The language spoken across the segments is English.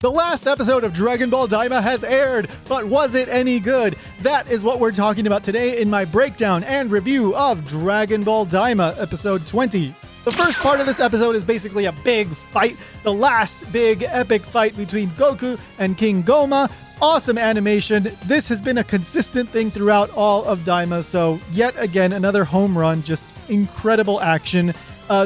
The last episode of Dragon Ball DAIMA has aired, but was it any good? That is what we're talking about today in my breakdown and review of Dragon Ball DAIMA episode 20. The first part of this episode is basically a big fight, the last big epic fight between Goku and King Goma. Awesome animation. This has been a consistent thing throughout all of DAIMA, so yet again, another home run, just incredible action.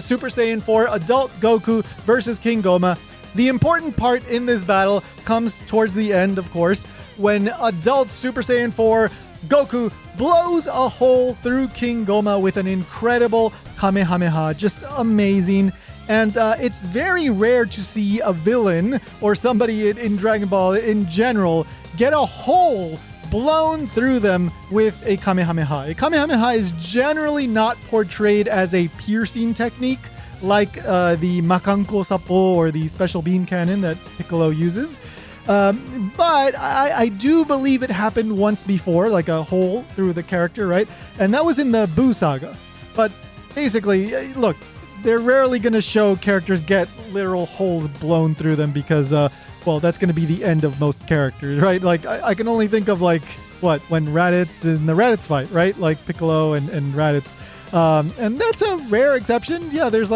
Super Saiyan 4 adult Goku versus King Goma. The important part in this battle comes towards the end, of course, when adult Super Saiyan 4 Goku blows a hole through King Goma with an incredible Kamehameha. Just amazing. And it's very rare to see a villain or somebody in Dragon Ball in general get a hole blown through them with a Kamehameha. A Kamehameha is generally not portrayed as a piercing technique, like the Makanko Sappo or the special beam cannon that Piccolo uses. But I do believe it happened once before, like a hole through the character, right? And that was in the Buu saga. But basically, look, they're rarely going to show characters get literal holes blown through them because, well, that's going to be the end of most characters, right? Like, I can only think of, like, when Raditz in the Raditz fight, right? Like Piccolo and Raditz. And that's a rare exception. Yeah, there's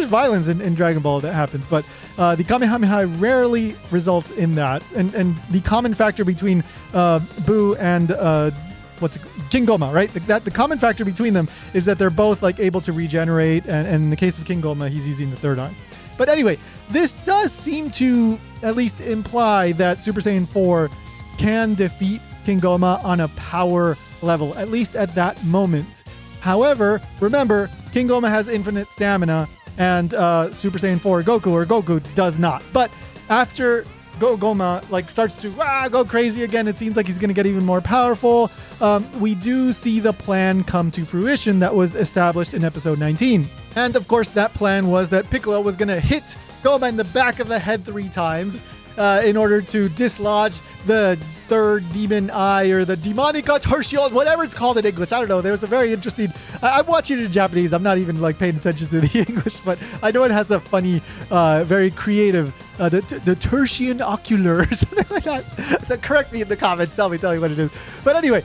violence in Dragon Ball that happens, but the Kamehameha rarely results in that. And the common factor between Buu and King Goma, right? The common factor between them is that they're both like able to regenerate, and in the case of King Goma, he's using the third eye. But anyway, this does seem to at least imply that Super Saiyan 4 can defeat King Goma on a power level, at least at that moment. However, remember, King Goma has infinite stamina, and Super Saiyan 4 Goku does not. But after Goma starts to go crazy again, it seems like he's going to get even more powerful. We do see the plan come to fruition that was established in episode 19. And of course, that plan was that Piccolo was going to hit Goma in the back of the head 3 times in order to dislodge the third demon eye, or the demonica tertium, whatever it's called in English. I don't know. There's a very interesting... I'm watching it in Japanese. I'm not even paying attention to the English, but I know it has a funny, very creative... the tertian ocular or something like that. So correct me in the comments. Tell me what it is. But anyway,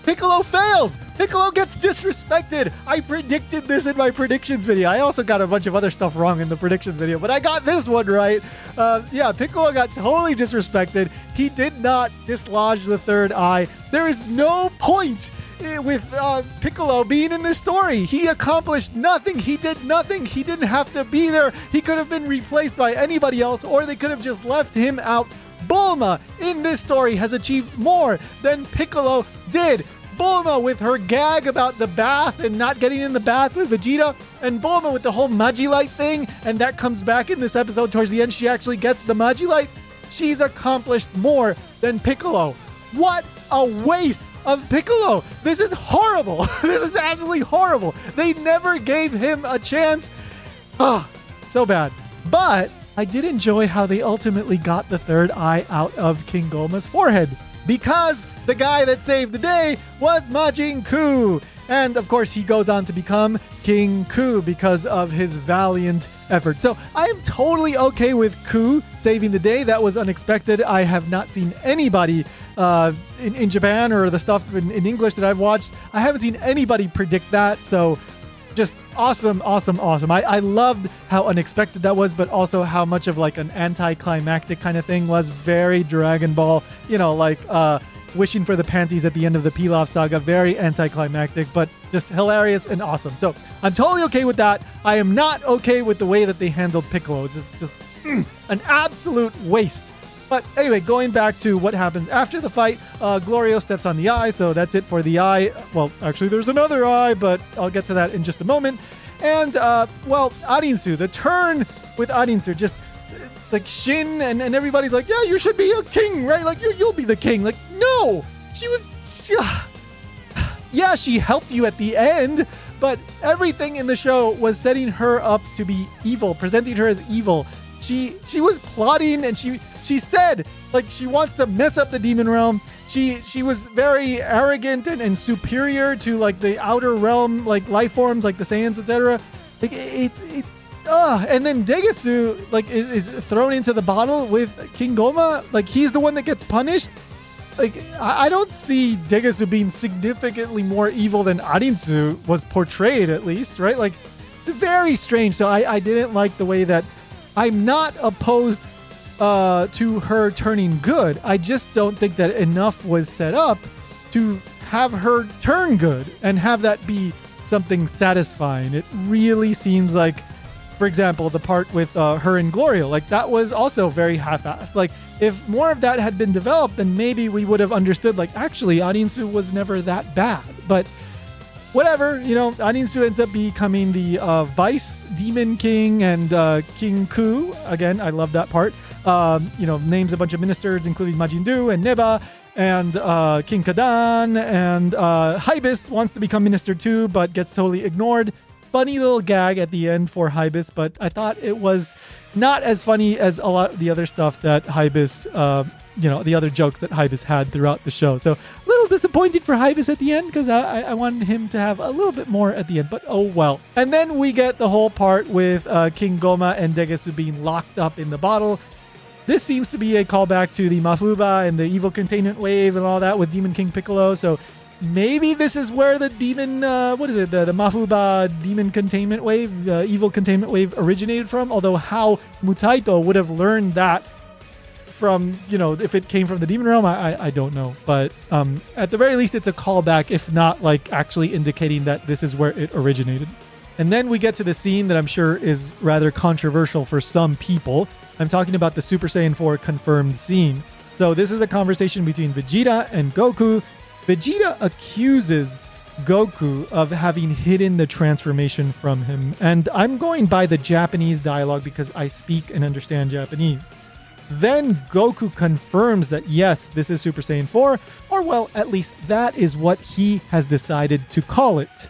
Piccolo fails. Piccolo gets disrespected. I predicted this in my predictions video. I also got a bunch of other stuff wrong in the predictions video, but I got this one right. Yeah, Piccolo got totally disrespected. He did not dislodge the third eye. There is no point with Piccolo being in this story. He accomplished nothing. He did nothing. He didn't have to be there. He could have been replaced by anybody else, or they could have just left him out. Bulma in this story has achieved more than Piccolo did. Bulma with her gag about the bath and not getting in the bath with Vegeta, and Bulma with the whole Magilite thing, and that comes back in this episode towards the end. She actually gets the Magilite. She's accomplished more than Piccolo. What a waste of Piccolo. This is horrible. This is absolutely horrible. They never gave him a chance. So bad. But I did enjoy how they ultimately got the third eye out of King Goma's forehead, because the guy that saved the day was Majin Ku. And of course, he goes on to become King Ku because of his valiant effort. So I am totally okay with Ku saving the day. That was unexpected. I have not seen anybody in Japan or the stuff in English that I've watched. I haven't seen anybody predict that. So just awesome. I loved how unexpected that was, but also how much of an anticlimactic kind of thing was. Very Dragon Ball, wishing for the panties at the end of the Pilaf saga. Very anticlimactic, but just hilarious and awesome. So I'm totally okay with that. I am not okay with the way that they handled Piccolo. It's just an absolute waste. But anyway, going back to what happens after the fight, Glorio steps on the eye, so that's it for the eye. Well, actually, there's another eye, but I'll get to that in just a moment. And, Arinsu, the turn with Arinsu, just Shin and everybody's like, yeah, you should be a king, right? You'll be the king. No, she helped you at the end, but everything in the show was setting her up to be evil, presenting her as evil. She was plotting, and she said she wants to mess up the demon realm. She was very arrogant and superior to the outer realm life forms, like the Saiyans, etc. And then Degasu like is thrown into the bottle with King Goma. Like he's the one that gets punished. Like I don't see Degasu being significantly more evil than Arinsu was portrayed, at least, right? Like it's very strange. So I didn't like the way that I'm not opposed to her turning good. I just don't think that enough was set up to have her turn good and have that be something satisfying. It really seems like, for example, the part with her and Gloria, like that was also very half-assed. Like if more of that had been developed, then maybe we would have understood, like actually Arinsu was never that bad. But whatever, Arinsu ends up becoming the Vice Demon King and King Ku. Again, I love that part. Names a bunch of ministers, including Majin and Neba, and King Kadan, and Hybis wants to become minister too, but gets totally ignored. Funny little gag at the end for Hybis, but I thought it was not as funny as a lot of the other stuff that Hybis, the other jokes that Hybis had throughout the show. So a little disappointed for Hybis at the end because I wanted him to have a little bit more at the end, but oh well. And then we get the whole part with King Goma and Degasu being locked up in the bottle. This seems to be a callback to the Mafuba and the evil containment wave and all that with Demon King Piccolo. So maybe this is where the demon, the Mafuba demon containment wave, the evil containment wave originated from. Although how Mutaito would have learned that from, if it came from the demon realm, I don't know. But at the very least, it's a callback, if not like actually indicating that this is where it originated. And then we get to the scene that I'm sure is rather controversial for some people. I'm talking about the Super Saiyan 4 confirmed scene. So this is a conversation between Vegeta and Goku. Vegeta accuses Goku of having hidden the transformation from him. And I'm going by the Japanese dialogue because I speak and understand Japanese. Then Goku confirms that yes, this is Super Saiyan 4, or well, at least that is what he has decided to call it.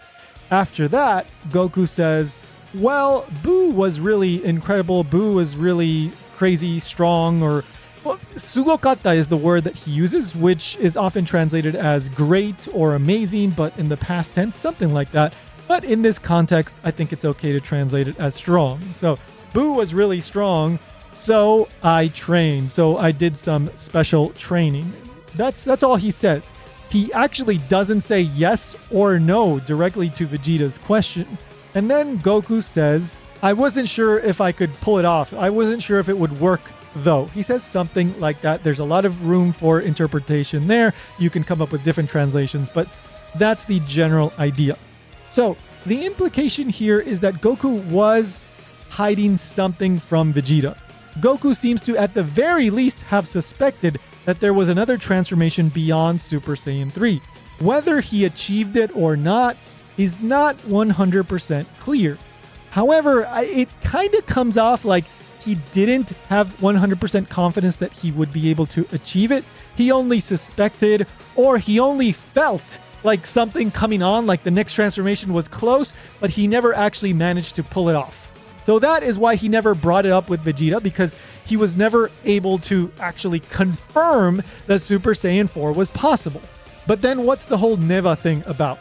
After that, Goku says, well, Buu was really incredible. Buu was really crazy, strong, or sugokata is the word that he uses, which is often translated as great or amazing, but in the past tense, something like that. But in this context, I think it's okay to translate it as strong. So Buu was really strong, so I trained. So I did some special training. That's all he says. He actually doesn't say yes or no directly to Vegeta's question. And then Goku says, I wasn't sure if I could pull it off. I wasn't sure if it would work, though. He says something like that. There's a lot of room for interpretation there. You can come up with different translations, but that's the general idea. So the implication here is that Goku was hiding something from Vegeta. Goku seems to, at the very least, have suspected that there was another transformation beyond Super Saiyan 3. Whether he achieved it or not is not 100% clear. However, it kind of comes off like he didn't have 100% confidence that he would be able to achieve it. He only suspected, or he only felt like something coming on, like the next transformation was close, but he never actually managed to pull it off. So that is why he never brought it up with Vegeta, because he was never able to actually confirm that Super Saiyan 4 was possible. But then what's the whole Neva thing about?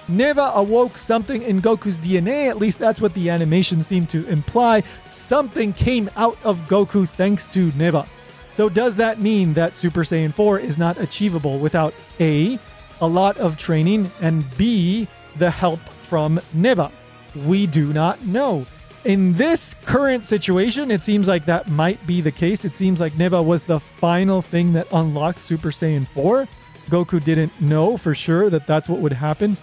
Neva awoke something in Goku's DNA, at least that's what the animation seemed to imply. Something came out of Goku thanks to Neva. So does that mean that Super Saiyan 4 is not achievable without A, a lot of training, and B, the help from Neva? We do not know. In this current situation, it seems like that might be the case. It seems like Neva was the final thing that unlocked Super Saiyan 4. Goku didn't know for sure that that's what would happen,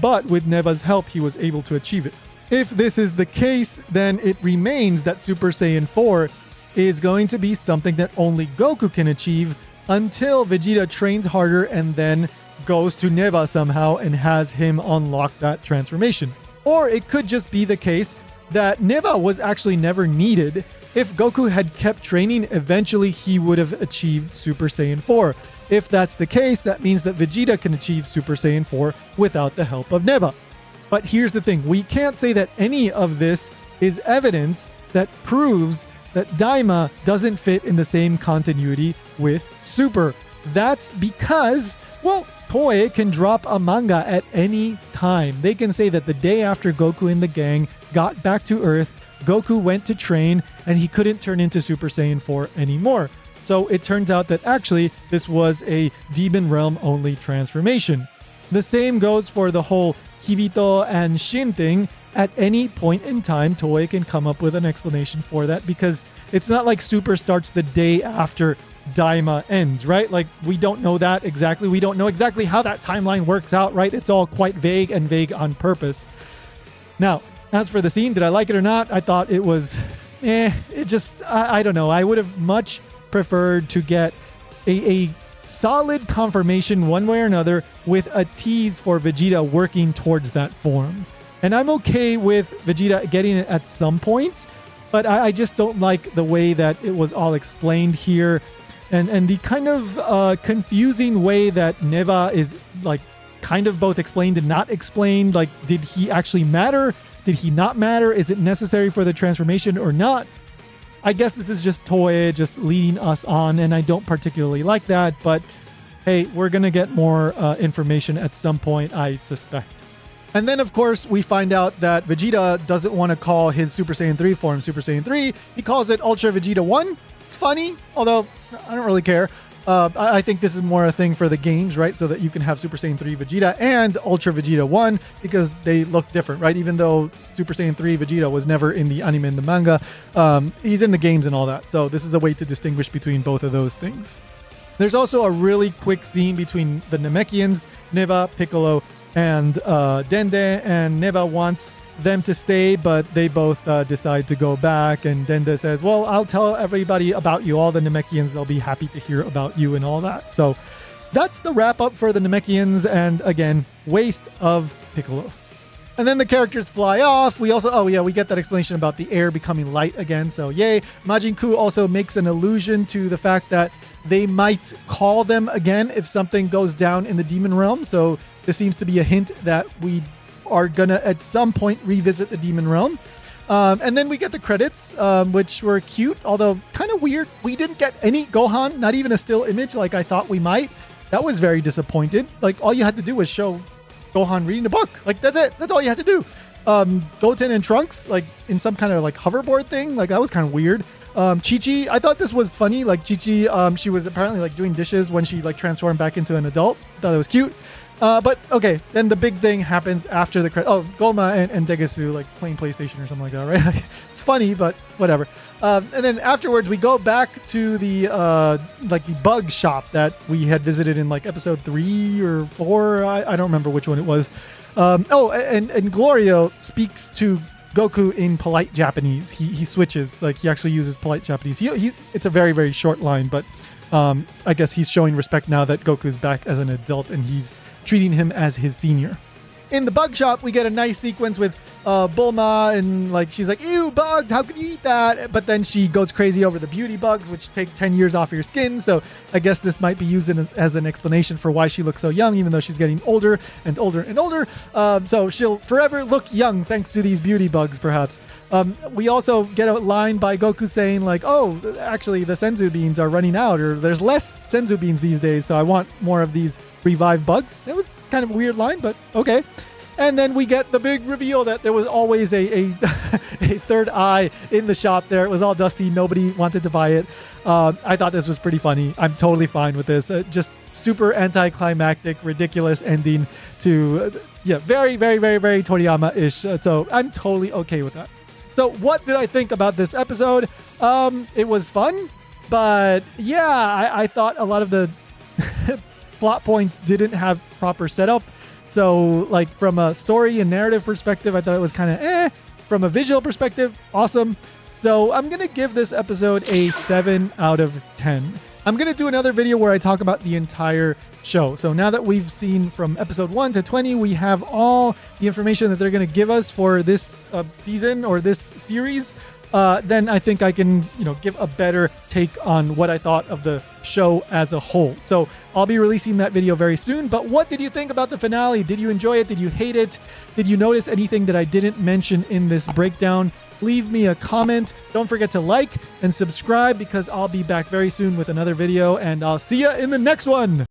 but with Neva's help, he was able to achieve it. If this is the case, then it remains that Super Saiyan 4 is going to be something that only Goku can achieve until Vegeta trains harder and then goes to Neva somehow and has him unlock that transformation. Or it could just be the case that Neva was actually never needed. If Goku had kept training, eventually he would have achieved Super Saiyan 4. If that's the case, that means that Vegeta can achieve Super Saiyan 4 without the help of Neva. But here's the thing, we can't say that any of this is evidence that proves that Daima doesn't fit in the same continuity with Super. That's because, well, Toei can drop a manga at any time. They can say that the day after Goku and the gang got back to Earth, Goku went to train and he couldn't turn into Super Saiyan 4 anymore. So it turns out that actually this was a Demon Realm only transformation. The same goes for the whole Kibito and Shin thing. At any point in time, Toei can come up with an explanation for that, because it's not like Super starts the day after Daima ends, right? Like, we don't know that exactly. We don't know exactly how that timeline works out, right? It's all quite vague, and vague on purpose. Now, as for the scene, did I like it or not? I thought it was, I don't know. I would have much preferred to get a solid confirmation one way or another with a tease for Vegeta working towards that form. And I'm okay with Vegeta getting it at some point, but I just don't like the way that it was all explained here. And the kind of confusing way that Neva is like kind of both explained and not explained. Like, did he actually matter? Did he not matter? Is it necessary for the transformation or not? I guess this is just Toei just leading us on, and I don't particularly like that. But hey, we're going to get more information at some point, I suspect. And then, of course, we find out that Vegeta doesn't want to call his Super Saiyan 3 form Super Saiyan 3. He calls it Ultra Vegeta 1. It's funny, although I don't really care. I think this is more a thing for the games, right? So that you can have Super Saiyan 3 Vegeta and Ultra Vegeta 1, because they look different, right? Even though Super Saiyan 3 Vegeta was never in the anime and the manga, he's in the games and all that. So this is a way to distinguish between both of those things. There's also a really quick scene between the Namekians, Neva, Piccolo, and Dende, and Neva wants them to stay, but they both decide to go back, and Dende says, well, I'll tell everybody about you, all the Namekians, they'll be happy to hear about you and all that. So that's the wrap up for the Namekians, and again, waste of Piccolo. And then the characters fly off. We also, we get that explanation about the air becoming light again, so yay. Majin Ku also makes an allusion to the fact that they might call them again if something goes down in the Demon Realm, so this seems to be a hint that we are gonna at some point revisit the Demon Realm. And then we get the credits, which were cute, although kind of weird. We didn't get any Gohan, not even a still image like I thought we might. That was very disappointed. Like, all you had to do was show Gohan reading a book. Like, that's it. That's all you had to do. Goten and Trunks, like, in some kind of like hoverboard thing. Like, that was kind of weird. Chi-Chi, I thought this was funny. Like, Chi-Chi, she was apparently like doing dishes when she like transformed back into an adult. Thought it was cute. But okay, then the big thing happens after the credits. Oh, Goma and Degasu like playing PlayStation or something like that, right? It's funny, but whatever. And then afterwards, we go back to the like the bug shop that we had visited in like episode 3 or 4. I don't remember which one it was. And Glorio speaks to Goku in polite Japanese. He switches, like he actually uses polite Japanese. It's a very, very short line, but I guess he's showing respect now that Goku's back as an adult and he's treating him as his senior. In the bug shop, we get a nice sequence with Bulma, and like she's like, ew, bugs, how could you eat that? But then she goes crazy over the beauty bugs, which take 10 years off your skin. So I guess this might be used as an explanation for why she looks so young, even though she's getting older and older and older. So she'll forever look young thanks to these beauty bugs, perhaps. We also get a line by Goku saying like, oh, actually the Senzu beans are running out, or there's less Senzu beans these days, so I want more of these revived bugs. That was kind of a weird line, but okay. And then we get the big reveal that there was always a third eye in the shop there. It was all dusty. Nobody wanted to buy it. I thought this was pretty funny. I'm totally fine with this. Just super anticlimactic, ridiculous ending to, very, very, very, very Toriyama-ish. So I'm totally okay with that. So what did I think about this episode? It was fun, but yeah, I thought a lot of the plot points didn't have proper setup. So like from a story and narrative perspective, I thought it was kind of From a visual perspective, awesome. So I'm going to give this episode a 7 out of 10. I'm going to do another video where I talk about the entire show. So now that we've seen from episode 1 to 20, we have all the information that they're going to give us for this season or this series. Then I think I can, give a better take on what I thought of the show as a whole. So I'll be releasing that video very soon. But what did you think about the finale? Did you enjoy it? Did you hate it? Did you notice anything that I didn't mention in this breakdown? Leave me a comment. Don't forget to like and subscribe, because I'll be back very soon with another video, and I'll see you in the next one.